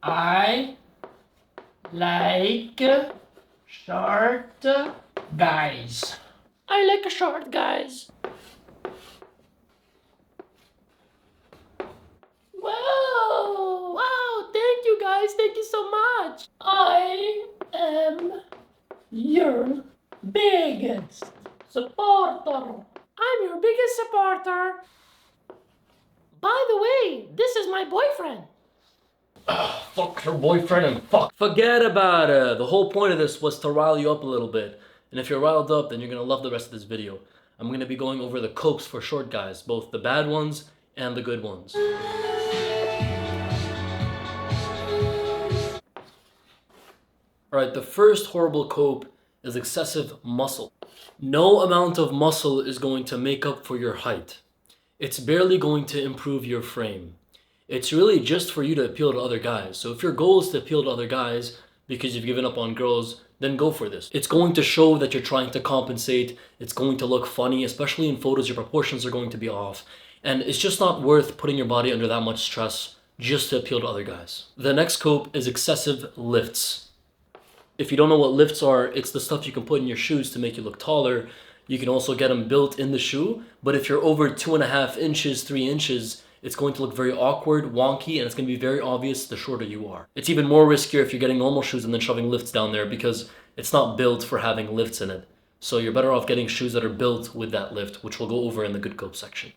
I like short guys. I like short guys. Wow! Wow! Thank you guys. Thank you so much. I am your biggest supporter. I'm your biggest supporter. By the way, this is my boyfriend. Fuck your boyfriend and fuck. Forget about it. The whole point of this was to rile you up a little bit. And if you're riled up, then you're gonna love the rest of this video. I'm gonna be going over the copes for short guys, both the bad ones and the good ones. Alright, the first horrible cope is excessive muscle. No amount of muscle is going to make up for your height. It's barely going to improve your frame. It's really just for you to appeal to other guys. So if your goal is to appeal to other guys because you've given up on girls, then go for this. It's going to show that you're trying to compensate. It's going to look funny, especially in photos, your proportions are going to be off. And it's just not worth putting your body under that much stress just to appeal to other guys. The next cope is excessive lifts. If you don't know what lifts are, it's the stuff you can put in your shoes to make you look taller. You can also get them built in the shoe, but if you're over 2.5 inches, 3 inches, it's going to look very awkward, wonky, and it's going to be very obvious the shorter you are. It's even more riskier if you're getting normal shoes and then shoving lifts down there because it's not built for having lifts in it. So you're better off getting shoes that are built with that lift, which we'll go over in the good cope section.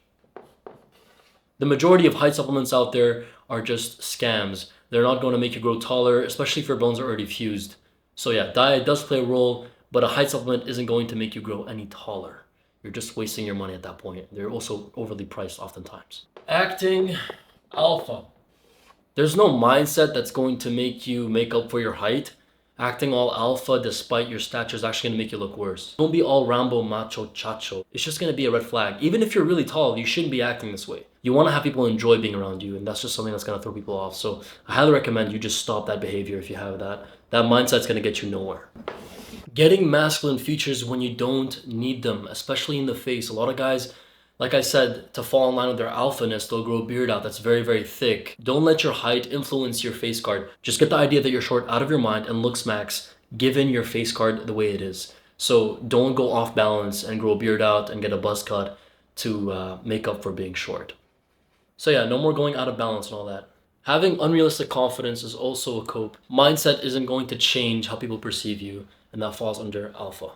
The majority of height supplements out there are just scams. They're not going to make you grow taller, especially if your bones are already fused. So yeah, diet does play a role, but a height supplement isn't going to make you grow any taller. You're just wasting your money at that point. They're also overly priced oftentimes. Acting alpha. There's no mindset that's going to make you make up for your height. Acting all alpha despite your stature is actually going to make you look worse. Don't be all Rambo, macho, chacho. It's just going to be a red flag. Even if you're really tall, you shouldn't be acting this way. You want to have people enjoy being around you, and that's just something that's going to throw people off. So I highly recommend you just stop that behavior if you have that. That mindset's going to get you nowhere. Getting masculine features when you don't need them, especially in the face. A lot of guys, like I said, to fall in line with their alphaness, they'll grow a beard out that's very, very thick. Don't let your height influence your face card. Just get the idea that you're short out of your mind and looks max, given your face card the way it is. So don't go off balance and grow a beard out and get a buzz cut to make up for being short. So yeah, no more going out of balance and all that. Having unrealistic confidence is also a cope. Mindset isn't going to change how people perceive you, and that falls under alpha.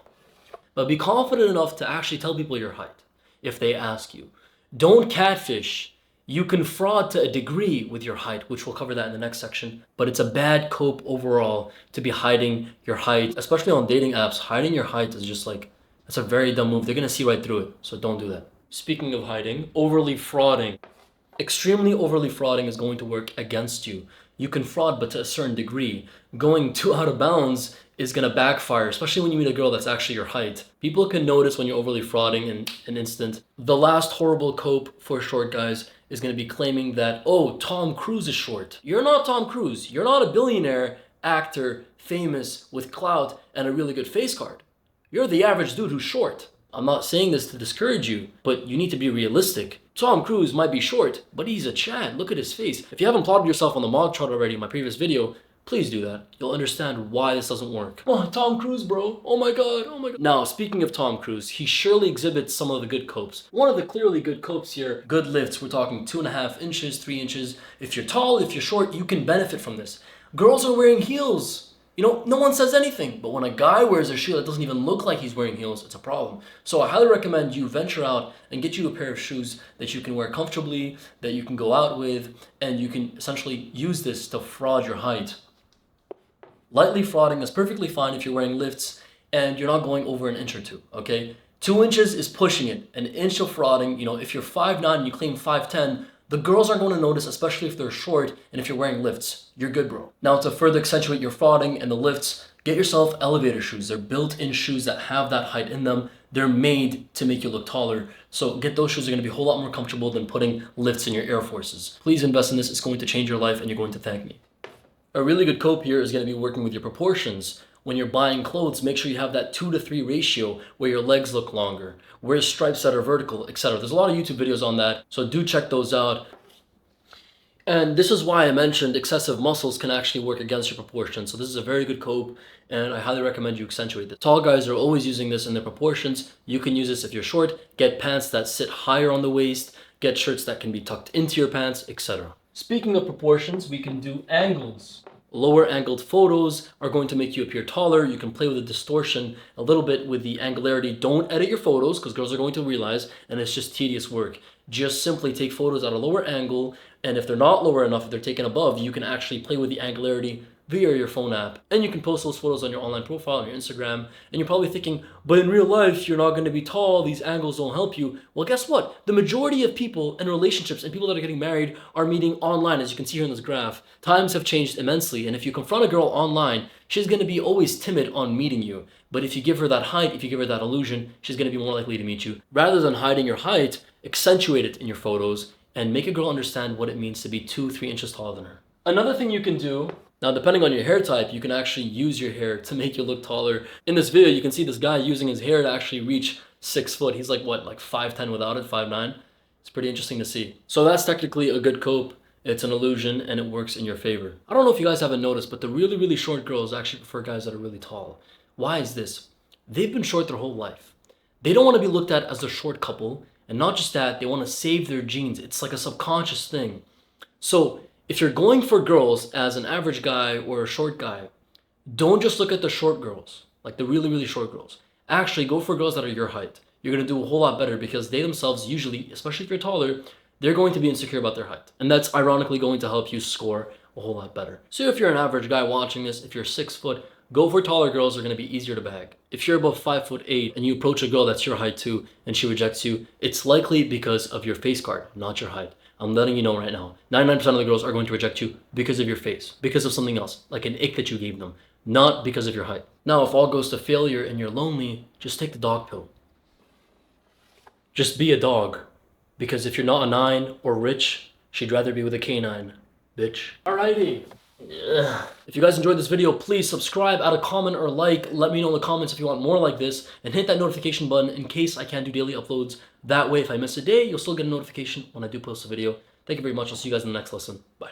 But be confident enough to actually tell people your height if they ask you. Don't catfish. You can fraud to a degree with your height, which we'll cover that in the next section, but it's a bad cope overall to be hiding your height, especially on dating apps. Hiding your height is just like, that's a very dumb move. They're gonna see right through it, so don't do that. Speaking of hiding, overly frauding. Extremely overly frauding is going to work against you. You can fraud, but to a certain degree. Going too out of bounds is going to backfire, especially when you meet a girl that's actually your height. People can notice when you're overly frauding in an instant. The last horrible cope for short guys is going to be claiming that, oh, Tom Cruise is short. You're not Tom Cruise. You're not a billionaire actor, famous, with clout, and a really good face card. You're the average dude who's short. I'm not saying this to discourage you, but you need to be realistic. Tom Cruise might be short, but he's a Chad. Look at his face. If you haven't plotted yourself on the mog chart already in my previous video, please do that. You'll understand why this doesn't work. Oh, Tom Cruise, bro. Oh my god, oh my god. Now, speaking of Tom Cruise, he surely exhibits some of the good copes. One of the clearly good copes here, good lifts. We're talking 2.5 inches, 3 inches. If you're tall, if you're short, you can benefit from this. Girls are wearing heels. You know, no one says anything, but when a guy wears a shoe that doesn't even look like he's wearing heels, it's a problem. So I highly recommend you venture out and get you a pair of shoes that you can wear comfortably, that you can go out with, and you can essentially use this to fraud your height. Lightly frauding is perfectly fine if you're wearing lifts and you're not going over an inch or two, okay? 2 inches is pushing it. An inch of frauding, you know, if you're 5'9" and you claim 5'10", the girls aren't going to notice, especially if they're short and if you're wearing lifts. You're good, bro. Now, to further accentuate your frauding and the lifts, get yourself elevator shoes. They're built-in shoes that have that height in them. They're made to make you look taller. So get those shoes. They're going to be a whole lot more comfortable than putting lifts in your Air Forces. Please invest in this. It's going to change your life and you're going to thank me. A really good cope here is going to be working with your proportions. When you're buying clothes, make sure you have that 2 to 3 ratio where your legs look longer. Wear stripes that are vertical, etc. There's a lot of YouTube videos on that, so do check those out. And this is why I mentioned excessive muscles can actually work against your proportions. So this is a very good cope, and I highly recommend you accentuate this. Tall guys are always using this in their proportions. You can use this if you're short. Get pants that sit higher on the waist. Get shirts that can be tucked into your pants, etc. Speaking of proportions, we can do angles. Lower angled photos are going to make you appear taller. You can play with the distortion a little bit with the angularity. Don't edit your photos because girls are going to realize, and it's just tedious work. Just simply take photos at a lower angle, and if they're not lower enough, if they're taken above, you can actually play with the angularity via your phone app. And you can post those photos on your online profile, on your Instagram, and you're probably thinking, but in real life, you're not going to be tall, these angles don't help you. Well, guess what? The majority of people in relationships and people that are getting married are meeting online, as you can see here in this graph. Times have changed immensely, and if you confront a girl online, she's going to be always timid on meeting you. But if you give her that height, if you give her that illusion, she's going to be more likely to meet you. Rather than hiding your height, accentuate it in your photos and make a girl understand what it means to be 2-3 inches taller than her. Another thing you can do, now depending on your hair type, you can actually use your hair to make you look taller. In this video, you can see this guy using his hair to actually reach 6 foot. He's like, what, like 5'10" without it, 5'9"? It's pretty interesting to see. So that's technically a good cope. It's an illusion and it works in your favor. I don't know if you guys haven't noticed, but the really, really short girls actually prefer guys that are really tall. Why is this? They've been short their whole life. They don't want to be looked at as a short couple. And not just that, they want to save their genes. It's like a subconscious thing. So if you're going for girls as an average guy or a short guy, don't just look at the short girls, like the really, really short girls. Actually, go for girls that are your height. You're going to do a whole lot better because they themselves usually, especially if you're taller, they're going to be insecure about their height. And that's ironically going to help you score a whole lot better. So if you're an average guy watching this, if you're 6 foot, go for taller girls. They're going to be easier to bag. If you're above 5'8" and you approach a girl that's your height too and she rejects you, it's likely because of your face card, not your height. I'm letting you know right now. 99% of the girls are going to reject you because of your face, because of something else, like an ick that you gave them, not because of your height. Now, if all goes to failure and you're lonely, just take the dog pill. Just be a dog. Because if you're not a 9 or rich, she'd rather be with a canine, bitch. Alrighty. Yeah. If you guys enjoyed this video, please subscribe, add a comment or like. Let me know in the comments if you want more like this. And hit that notification button in case I can't do daily uploads. That way, if I miss a day, you'll still get a notification when I do post a video. Thank you very much. I'll see you guys in the next lesson. Bye.